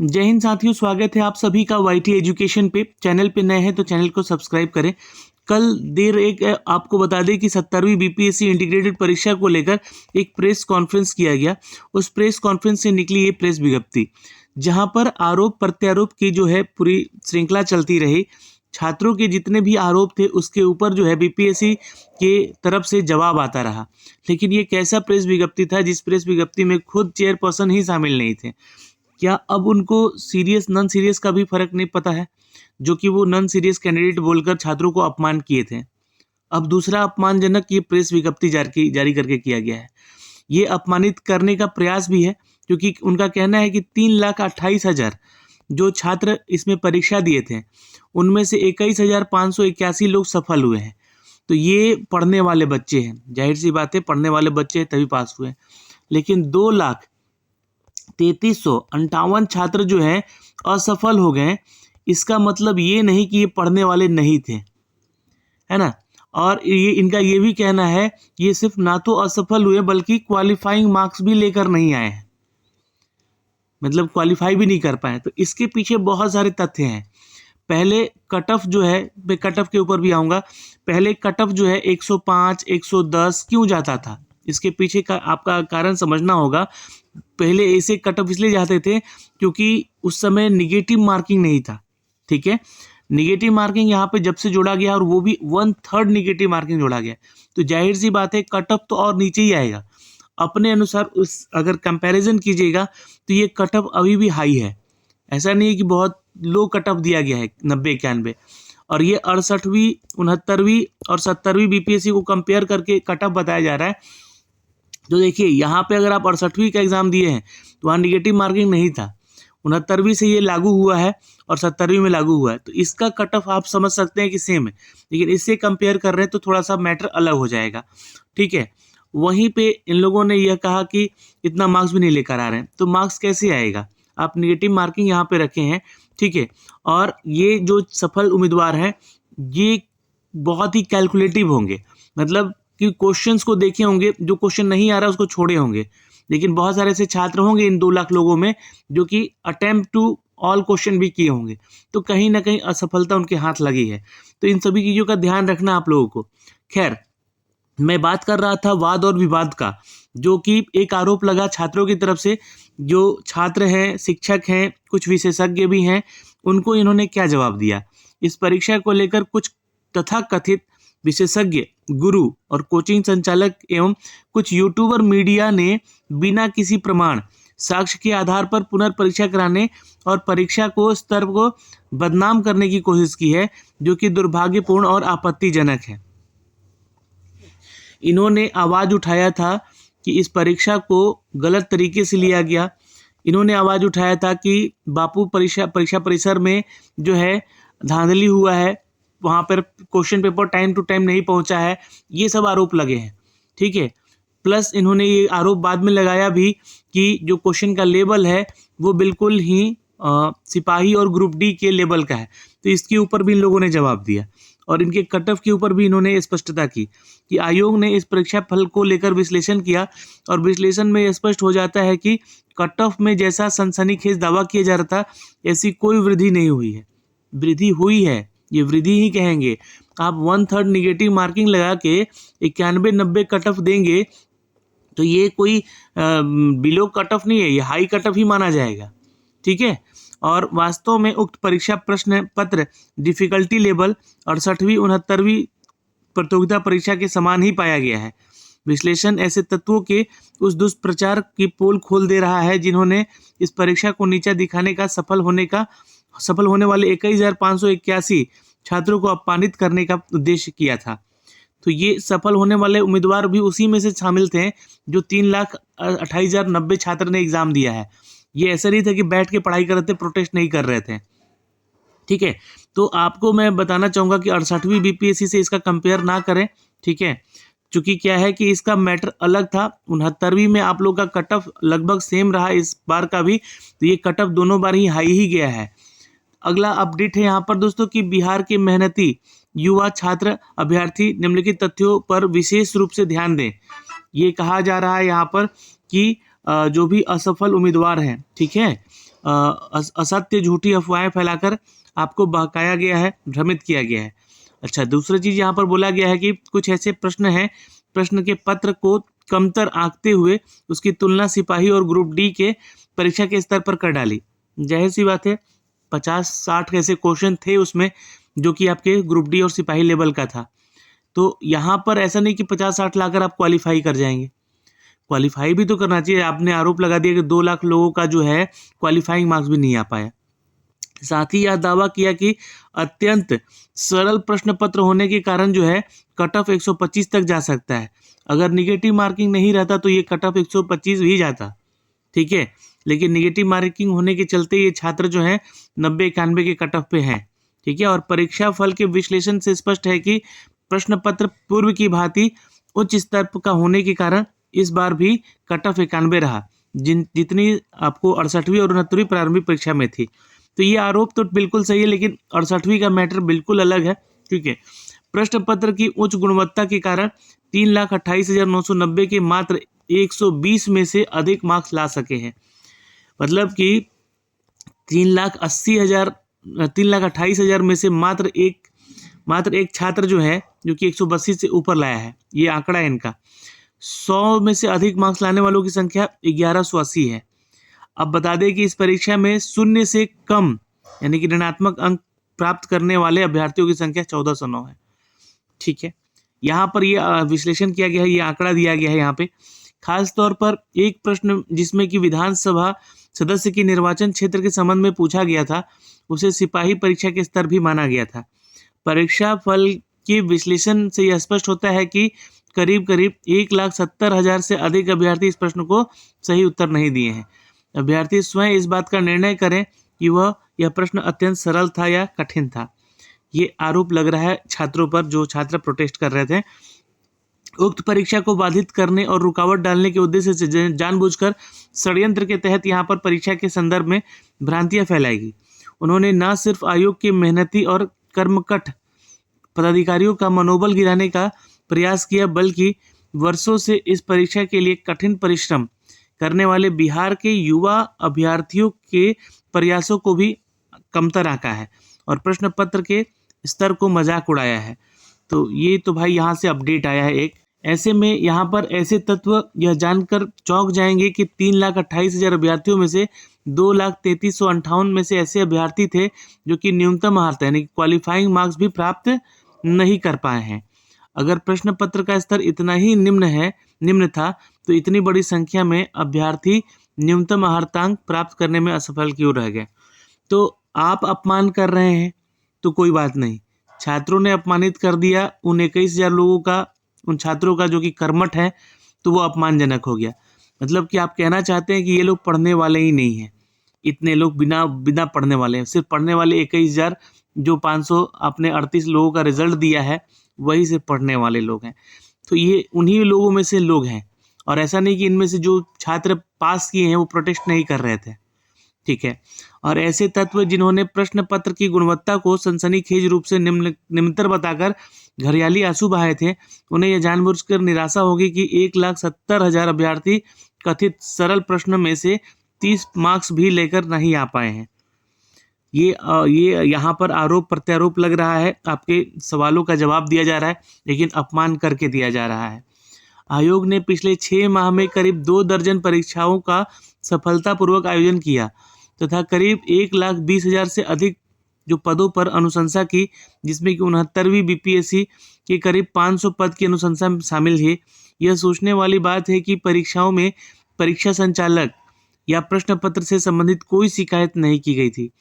जय हिंद साथियों, स्वागत है आप सभी का वाईटी एजुकेशन पे। चैनल पे नए हैं तो चैनल को सब्सक्राइब करें। कल देर एक आपको बता दें कि 17वीं बीपीएससी इंटीग्रेटेड परीक्षा को लेकर एक प्रेस कॉन्फ्रेंस किया गया। उस प्रेस कॉन्फ्रेंस से निकली ये प्रेस विज्ञप्ति, जहां पर आरोप प्रत्यारोप की जो है पूरी श्रृंखला चलती रही। छात्रों के जितने भी आरोप थे उसके ऊपर जो है बीपीएससी के तरफ से जवाब आता रहा। लेकिन ये कैसा प्रेस विज्ञप्ति था जिस प्रेस विज्ञप्ति में खुद चेयरपर्सन ही शामिल नहीं थे। क्या अब उनको सीरियस नॉन सीरियस का भी फर्क नहीं पता है, जो कि वो नॉन सीरियस कैंडिडेट बोलकर छात्रों को अपमान किए थे। अब दूसरा अपमानजनक ये प्रेस विज्ञप्ति जारी करके किया गया है। ये अपमानित करने का प्रयास भी है, क्योंकि उनका कहना है कि 3,28,000 जो छात्र इसमें परीक्षा दिए थे उनमें से 21,581 लोग सफल हुए हैं। तो ये पढ़ने वाले बच्चे हैं, जाहिर सी बात है पढ़ने वाले बच्चे हैं तभी पास हुए हैं। लेकिन 2,33,58 छात्र जो हैं असफल हो गए। इसका मतलब ये नहीं कि ये पढ़ने वाले नहीं थे, है ना। और ये इनका ये भी कहना है ये सिर्फ ना तो असफल हुए बल्कि क्वालिफाइंग मार्क्स भी लेकर नहीं आए हैं, मतलब क्वालिफाई भी नहीं कर पाए। तो इसके पीछे बहुत सारे तथ्य हैं। पहले कट ऑफ जो है, मैं कट ऑफ के ऊपर भी आऊँगा। पहले कट ऑफ जो है 105, 110 क्यों जाता था, इसके पीछे का आपका कारण समझना होगा। पहले ऐसे कट ऑफ इसलिए जाते थे क्योंकि उस समय निगेटिव मार्किंग नहीं था, ठीक है। निगेटिव मार्किंग यहाँ पे जब से जोड़ा गया और वो भी 1/3 निगेटिव मार्किंग जोड़ा गया, तो जाहिर सी बात है कट ऑफ तो और नीचे ही आएगा। अपने अनुसार उस अगर कंपैरिजन कीजिएगा तो ये कट ऑफ अभी भी हाई है। ऐसा नहीं है कि बहुत लो कट ऑफ दिया गया है 90-91। और ये 68वीं, 69वीं और 70वीं बीपीएससी को कंपेयर करके कट ऑफ बताया जा रहा है। तो देखिए यहाँ पे अगर आप 68वीं का एग्जाम दिए हैं तो वहाँ निगेटिव मार्किंग नहीं था। 69वीं से ये लागू हुआ है और 70वीं में लागू हुआ है, तो इसका कट ऑफ आप समझ सकते हैं कि सेम है। लेकिन इससे कंपेयर कर रहे हैं तो थोड़ा सा मैटर अलग हो जाएगा, ठीक है। वहीं पे इन लोगों ने यह कहा कि इतना मार्क्स भी नहीं लेकर आ रहे हैं, तो मार्क्स कैसे आएगा। आप निगेटिव मार्किंग यहाँ पे रखे हैं, ठीक है। और ये जो सफल उम्मीदवार हैं ये बहुत ही कैलकुलेटिव होंगे, मतलब कि क्वेश्चंस को देखे होंगे, जो क्वेश्चन नहीं आ रहा उसको छोड़े होंगे। लेकिन बहुत सारे ऐसे छात्र होंगे इन 2 लाख लोगों में जो कि अटेम्प्ट टू ऑल क्वेश्चन भी किए होंगे, तो कहीं ना कहीं असफलता उनके हाथ लगी है। तो इन सभी चीज़ों का ध्यान रखना आप लोगों को। खैर, मैं बात कर रहा था वाद और विवाद का, जो कि एक आरोप लगा छात्रों की तरफ से। जो छात्र हैं, शिक्षक हैं, कुछ विशेषज्ञ भी हैं, उनको इन्होंने क्या जवाब दिया। इस परीक्षा को लेकर कुछ तथाकथित विशेषज्ञ, गुरु और कोचिंग संचालक एवं कुछ यूट्यूबर मीडिया ने बिना किसी प्रमाण साक्ष्य के आधार पर पुनर्परीक्षा कराने और परीक्षा को स्तर को बदनाम करने की कोशिश की है, जो कि दुर्भाग्यपूर्ण और आपत्तिजनक है। इन्होंने आवाज़ उठाया था कि इस परीक्षा को गलत तरीके से लिया गया। इन्होंने आवाज़ उठाया था कि बापू परीक्षा परिसर में जो है धांधली हुआ है, वहाँ पर question paper time to time नहीं पहुँचा है। ये सब आरोप लगे हैं, ठीक है। प्लस इन्होंने ये आरोप बाद में लगाया भी कि जो क्वेश्चन का लेवल है वो बिल्कुल ही सिपाही और ग्रुप डी के लेवल का है। तो इसके ऊपर भी इन लोगों ने जवाब दिया। और इनके कट ऑफ के ऊपर भी इन्होंने स्पष्टता की कि आयोग ने इस परीक्षा फल को लेकर विश्लेषण किया और विश्लेषण में स्पष्ट हो जाता है कि कट ऑफ में जैसा सनसनीखेज दावा किया जा रहा था ऐसी कोई वृद्धि नहीं हुई है। वृद्धि हुई है, ये वृद्धि ही कहेंगे। आप 1/3 निगेटिव मार्किंग लगा के 91-90 कट ऑफ देंगे तो ये कोई बिलो कट ऑफ नहीं है, ये हाई कट ऑफ ही माना जाएगा, ठीक है। और वास्तव में उक्त परीक्षा प्रश्न पत्र डिफिकल्टी लेवल 68वीं 69वीं प्रतियोगिता परीक्षा के समान ही पाया गया है। विश्लेषण ऐसे तत्वों के उस दुष्प्रचार की पोल खोल दे रहा है जिन्होंने इस परीक्षा को नीचा दिखाने का सफल होने वाले 21,581 छात्रों को अपमानित करने का उद्देश्य किया था। तो ये सफल होने वाले उम्मीदवार भी उसी में से शामिल थे जो 3,28,090 छात्र ने एग्जाम दिया है। ये ऐसा नहीं था कि बैठ के पढ़ाई कर रहे थे, प्रोटेस्ट नहीं कर रहे थे, ठीक है। तो आपको मैं बताना चाहूँगा कि 68वीं बीपीएससी से इसका कंपेयर ना करें, ठीक है। चूँकि क्या है कि इसका मैटर अलग था। 69वीं में आप लोग का कट ऑफ लगभग सेम रहा इस बार का भी, तो ये कट ऑफ दोनों बार ही हाई ही गया है। अगला अपडेट है यहाँ पर दोस्तों कि बिहार के मेहनती युवा छात्र अभ्यर्थी निम्नलिखित तथ्यों पर विशेष रूप से ध्यान दें। ये कहा जा रहा है यहाँ पर कि जो भी असफल उम्मीदवार हैं, ठीक है, असत्य झूठी अफवाहें फैलाकर आपको बहकाया गया है, भ्रमित किया गया है। अच्छा, दूसरी चीज यहाँ पर बोला गया है कि कुछ ऐसे प्रश्न हैं, प्रश्न के पत्र को कमतर आंकते हुए उसकी तुलना सिपाही और ग्रुप डी के परीक्षा के स्तर पर कर डाली। जाहिर सी बात है, 50-60 ऐसे क्वेश्चन थे उसमें जो कि आपके ग्रुप डी और सिपाही लेवल का था। तो यहाँ पर ऐसा नहीं कि 50-60 लाकर आप क्वालिफाई कर जाएंगे, क्वालिफाई भी तो करना चाहिए। आपने आरोप लगा दिया कि 2 लाख लोगों का जो है क्वालिफाइंग मार्क्स भी नहीं आ पाया। साथ ही यह दावा किया कि अत्यंत सरल प्रश्न पत्र होने के कारण जो है कट ऑफ 125 तक जा सकता है। अगर निगेटिव मार्किंग नहीं रहता तो ये कट ऑफ 125 भी जाता, ठीक है। लेकिन निगेटिव मार्किंग होने के चलते ये छात्र जो है 90-91 के कट ऑफ पे हैं, ठीक है। और परीक्षा फल के विश्लेषण से स्पष्ट है कि प्रश्न पत्र पूर्व की भांति उच्च स्तर का होने के कारण इस बार भी कट ऑफ 91 रहा, जितनी आपको 68वीं और 69वीं प्रारंभिक परीक्षा में थी। तो ये आरोप तो बिल्कुल सही है, लेकिन 68वीं का मैटर बिल्कुल अलग है, ठीक है। प्रश्न पत्र की उच्च गुणवत्ता के कारण 3,28,990 के मात्र 120 में से अधिक मार्क्स ला सके हैं। मतलब कि 3,28,000 में से मात्र एक छात्र जो है, जो कि 132 से ऊपर लाया है, ये आंकड़ा है इनका। 100 में से अधिक मार्क्स लाने वालों की संख्या 1180 है। अब बता दें कि इस परीक्षा में 0 से कम यानी कि ऋणात्मक अंक प्राप्त करने वाले अभ्यर्थियों की संख्या 1409 है, ठीक है। यहाँ पर ये विश्लेषण किया गया है, ये आंकड़ा दिया गया है यहाँ पे। खास तौर पर एक प्रश्न जिसमें कि विधानसभा सदस्य के निर्वाचन क्षेत्र के संबंध में पूछा गया था, उसे सिपाही परीक्षा के स्तर भी माना गया था। परीक्षा फल के विश्लेषण से यह स्पष्ट होता है कि करीब 1,70,000 से अधिक अभ्यर्थी इस प्रश्न को सही उत्तर नहीं दिए हैं। अभ्यर्थी स्वयं इस बात का निर्णय करें कि यह प्रश्न अत्यंत सरल था या कठिन था। ये आरोप लग रहा है छात्रों पर, जो छात्र प्रोटेस्ट कर रहे थे। उक्त परीक्षा को बाधित करने और रुकावट डालने के उद्देश्य से जानबूझकर षड्यंत्र के तहत यहाँ पर परीक्षा के संदर्भ में भ्रांतियां फैलाई गई। उन्होंने न सिर्फ आयोग के मेहनती और कर्मठ पदाधिकारियों का मनोबल गिराने का प्रयास किया, बल्कि वर्षों से इस परीक्षा के लिए कठिन परिश्रम करने वाले बिहार के युवा अभ्यर्थियों के प्रयासों को भी कमतर आंका है और प्रश्न पत्र के स्तर को मजाक उड़ाया है। तो ये तो भाई यहाँ से अपडेट आया है एक। ऐसे में यहाँ पर ऐसे तत्व यह जानकर चौंक जाएंगे कि 3,28,000 अभ्यर्थियों में से 2,33,158 में से ऐसे अभ्यर्थी थे जो कि न्यूनतम अर्हता यानी क्वालिफाइंग मार्क्स भी प्राप्त नहीं कर पाए हैं। अगर प्रश्न पत्र का स्तर इतना ही निम्न था तो इतनी बड़ी संख्या में अभ्यर्थी न्यूनतम अर्हतांक प्राप्त करने में असफल क्यों रह गए। तो आप अपमान कर रहे हैं तो कोई बात नहीं, छात्रों ने अपमानित कर दिया उन 21,000 लोगों का, उन छात्रों का जो कि कर्मठ है, तो वो अपमानजनक हो गया। मतलब कि आप कहना चाहते हैं कि ये लोग पढ़ने वाले ही नहीं हैं, इतने लोग बिना पढ़ने वाले हैं। सिर्फ पढ़ने वाले 21,000, जो 500 आपने 38 लोगों का रिजल्ट दिया है, वही सिर्फ पढ़ने वाले लोग हैं। तो ये उन्हीं लोगों में से लोग हैं, और ऐसा नहीं कि इनमें से जो छात्र पास किए हैं वो प्रोटेस्ट नहीं कर रहे थे, ठीक है। और ऐसे तत्व जिन्होंने प्रश्न पत्र की गुणवत्ता को सनसनीखेज रूप से निम्नतर बताकर घरियाली आंसू बहाए थे, उन्हें यह जानबूझकर निराशा होगी कि 1,70,000 अभ्यर्थी कथित सरल प्रश्न में से 30 मार्क्स भी लेकर नहीं आ पाए हैं। ये यहाँ पर आरोप प्रत्यारोप लग रहा है, आपके सवालों का जवाब दिया जा रहा है, लेकिन अपमान करके दिया जा रहा है। आयोग ने पिछले 6 माह में करीब 2 दर्जन परीक्षाओं का सफलतापूर्वक आयोजन किया तथा करीब 1,20,000 से अधिक जो पदों पर अनुशंसा की, जिसमें कि 69वीं बीपीएससी के करीब 500 पद की अनुशंसा शामिल है। यह सोचने वाली बात है कि परीक्षाओं में परीक्षा संचालक या प्रश्न पत्र से संबंधित कोई शिकायत नहीं की गई थी।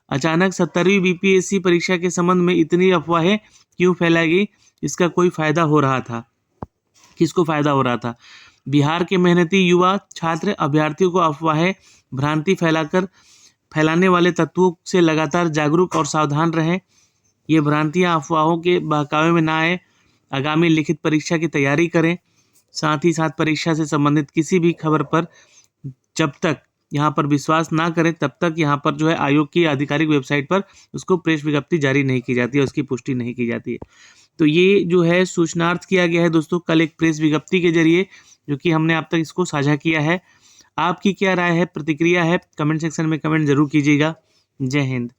अचानक 70वीं बीपीएससी परीक्षा के संबंध में इतनी अफवाहें क्यों फैलाई गई, इसका कोई फायदा हो रहा था? किसको फायदा हो रहा था? बिहार के मेहनती युवा छात्र अभ्यर्थियों को अफवाहें भ्रांति फैलाने वाले तत्वों से लगातार जागरूक और सावधान रहें। ये भ्रांतियां अफवाहों के बहकावे में ना आए। आगामी लिखित परीक्षा की तैयारी करें। साथ ही साथ परीक्षा से संबंधित किसी भी खबर पर जब तक यहाँ पर विश्वास ना करें, तब तक यहाँ पर जो है आयोग की आधिकारिक वेबसाइट पर उसको प्रेस विज्ञप्ति जारी नहीं की जाती है, उसकी पुष्टि नहीं की जाती है। तो ये जो है सूचनार्थ किया गया है दोस्तों, कल एक प्रेस विज्ञप्ति के जरिए, जो कि हमने अब तक इसको साझा किया है। आपकी क्या राय है, प्रतिक्रिया है, कमेंट सेक्शन में कमेंट जरूर कीजिएगा। जय हिंद।